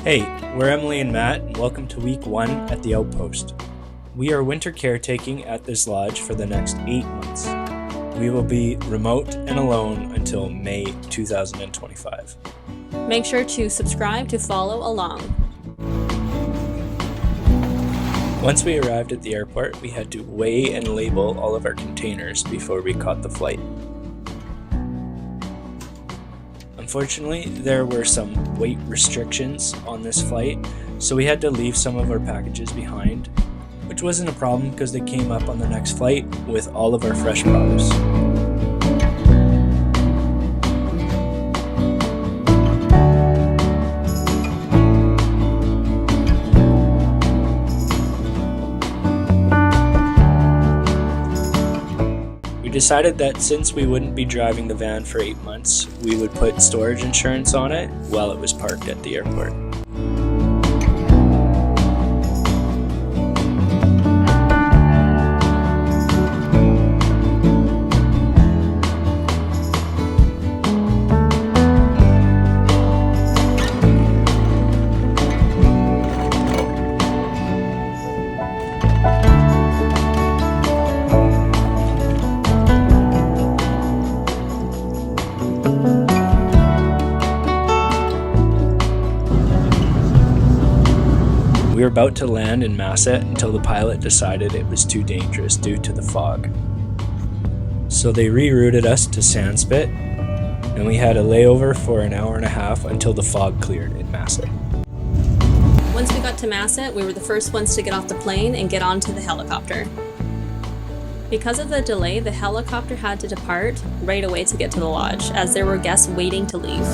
Hey, we're Emilie and Matt, and welcome to week 1 at the Outpost. We are winter caretaking at this lodge for the next 8 months. We will be remote and alone until May 2025. Make sure to subscribe to follow along. Once we arrived at the airport, we had to weigh and label all of our containers before we caught the flight. Unfortunately, there were some weight restrictions on this flight, so we had to leave some of our packages behind, which wasn't a problem because they came up on the next flight with all of our fresh produce. We decided that since we wouldn't be driving the van for 8 months, we would put storage insurance on it while it was parked at the airport. We were about to land in Masset until the pilot decided it was too dangerous due to the fog. So they rerouted us to Sandspit, and we had a layover for an hour and a half until the fog cleared in Masset. Once we got to Masset, we were the first ones to get off the plane and get onto the helicopter. Because of the delay, the helicopter had to depart right away to get to the lodge, as there were guests waiting to leave.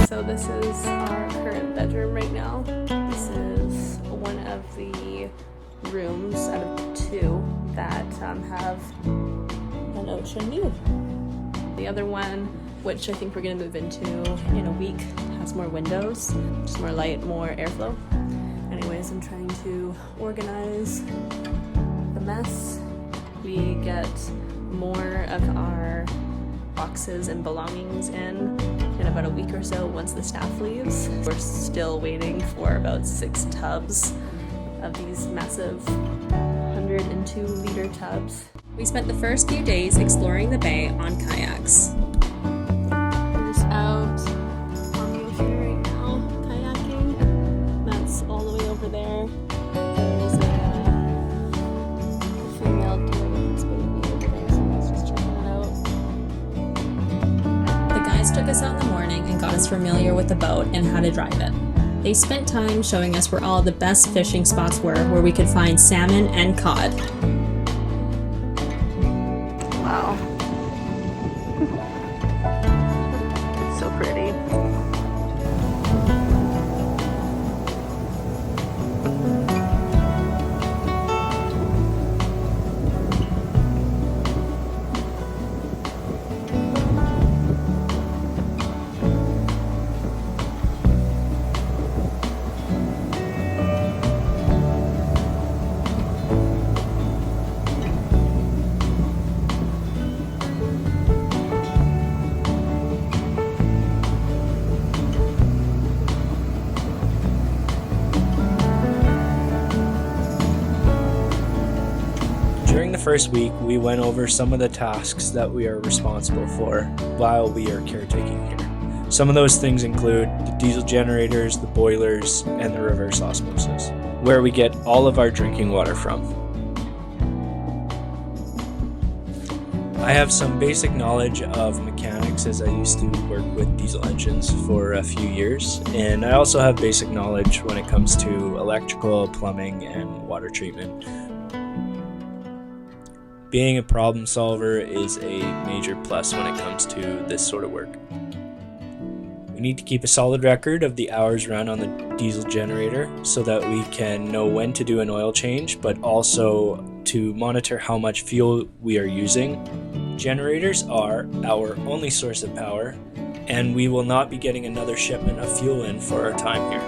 So this is our current bedroom right now. This is one of the rooms out of 2 that have an ocean view. The other one, which I think we're going to move into in a week, has more windows, just more light, more airflow. Anyways, I'm trying to organize the mess. We get more of our boxes and belongings in about a week or so once the staff leaves. We're still waiting for about 6 tubs of these massive 102 liter tubs. We spent the first few days exploring the bay on kayaks. We're just out on the ocean right now, kayaking. That's all the way over there. There's a female deer with its baby over there, so let's just check that out. The guys took us out in the morning and got us familiar with the boat and how to drive it. They spent time showing us where all the best fishing spots were, where we could find salmon and cod. Wow. So pretty. During the first week, we went over some of the tasks that we are responsible for while we are caretaking here. Some of those things include the diesel generators, the boilers, and the reverse osmosis, where we get all of our drinking water from. I have some basic knowledge of mechanics as I used to work with diesel engines for a few years, and I also have basic knowledge when it comes to electrical, plumbing, and water treatment. Being a problem solver is a major plus when it comes to this sort of work. We need to keep a solid record of the hours run on the diesel generator so that we can know when to do an oil change, but also to monitor how much fuel we are using. Generators are our only source of power, and we will not be getting another shipment of fuel in for our time here.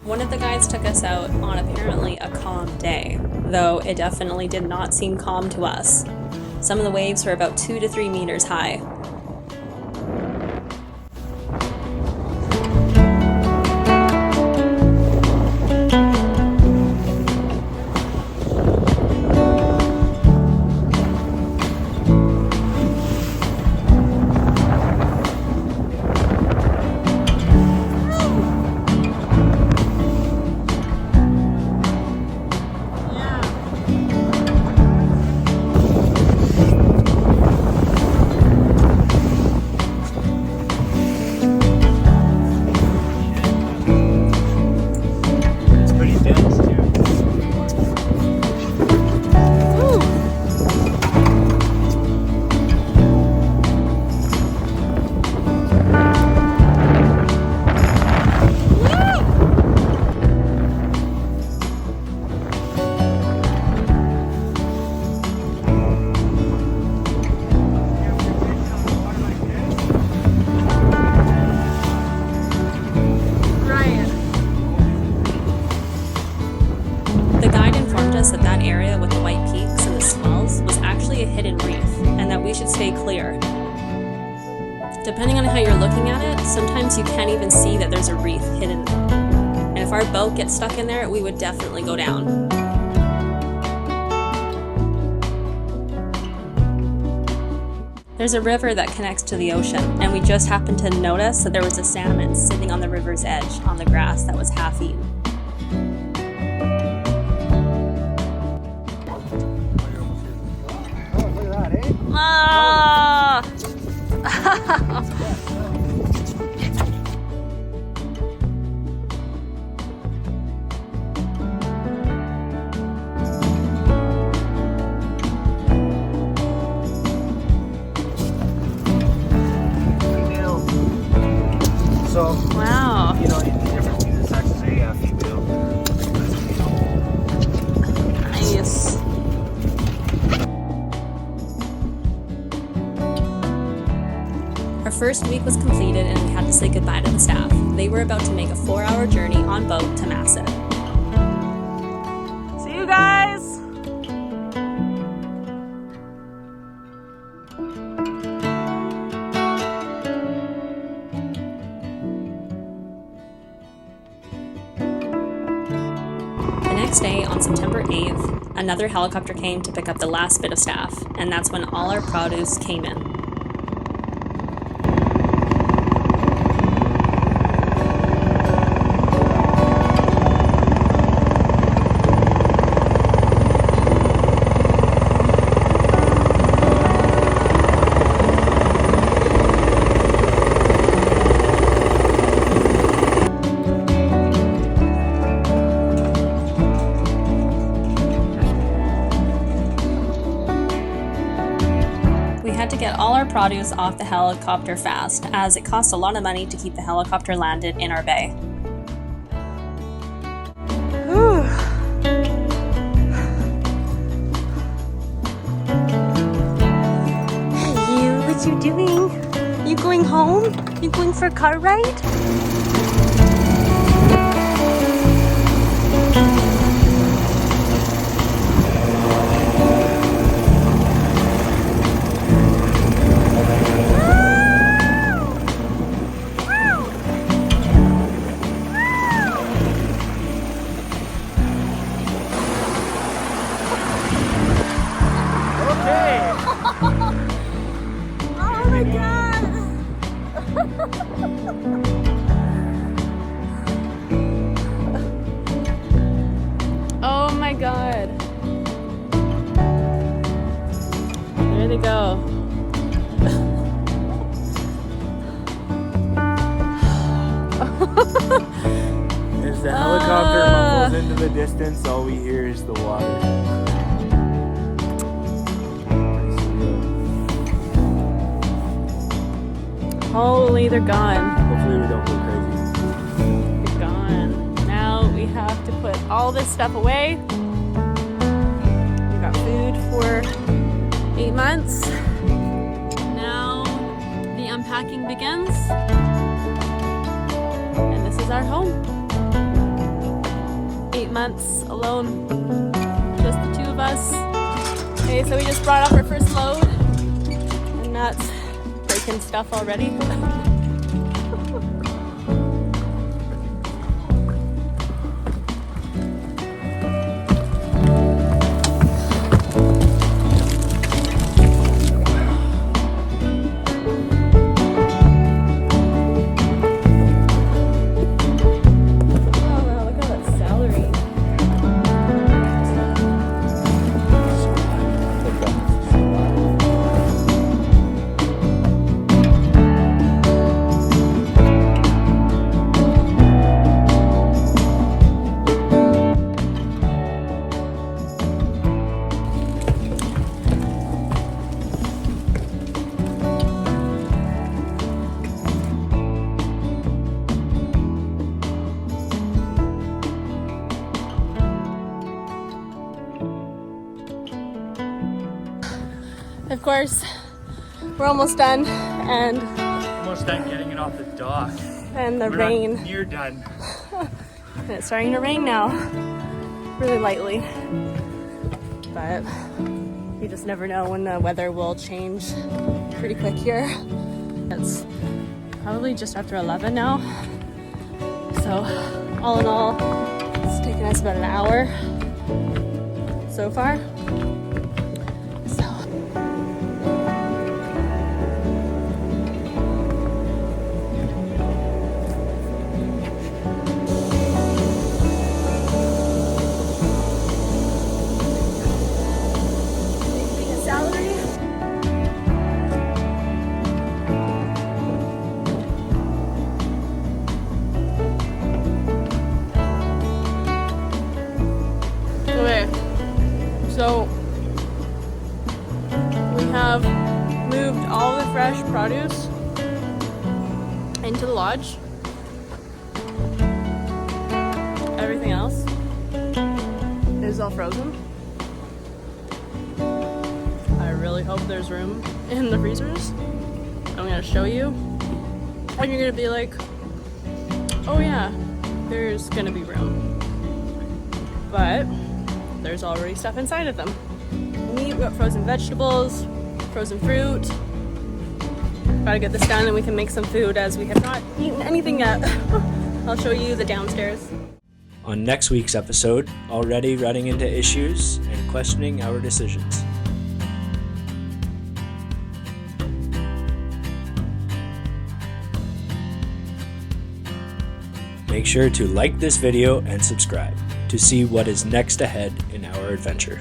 One of the guides took us out on apparently a calm day, though it definitely did not seem calm to us. Some of the waves were about 2 to 3 meters high. That area with the white peaks and the swells was actually a hidden reef, and that we should stay clear. Depending on how you're looking at it, sometimes you can't even see that there's a reef hidden. And if our boat gets stuck in there, we would definitely go down. There's a river that connects to the ocean, and we just happened to notice that there was a salmon sitting on the river's edge on the grass that was half eaten. Ah! So, Wow. you know, the difference between the sexes, a female. Nice. Our first week was completed and we had to say goodbye to the staff. They were about to make a 4-hour journey on boat to Masset. See you guys! The next day, on September 8th, another helicopter came to pick up the last bit of staff, and that's when all our produce came in. We had to get all our produce off the helicopter fast, as it cost a lot of money to keep the helicopter landed in our bay. Hey, what you doing? You going home? You going for a car ride? Oh my god! Oh my god. There they go. As the helicopter mumbles into the distance, all we hear is the water. Holy, they're gone. Hopefully we don't go crazy. They're gone. Now we have to put all this stuff away. We got food for 8 months. Now the unpacking begins. And this is our home. 8 months alone. Just the two of us. Okay, so we just brought up our first load. And that's breaking stuff already. Of course, we're almost done, and Almost done getting it off the dock. the We're rain. not near done. And it's starting to rain now, really lightly. But you just never know when the weather will change pretty quick here. It's probably just after 11 now. So all in all, it's taken us about an hour so far. Okay, so we have moved all the fresh produce into the lodge. Everything else is all frozen. I really hope there's room in the freezers. And we gonna show you, and you're gonna be like, oh yeah, there's gonna be room. But there's already stuff inside of them. Meat, we got frozen vegetables, frozen fruit. Gotta get this done and we can make some food as we have not eaten anything yet. I'll show you the downstairs. On next week's episode, already running into issues and questioning our decisions. Make sure to like this video and subscribe to see what is next ahead in our adventure.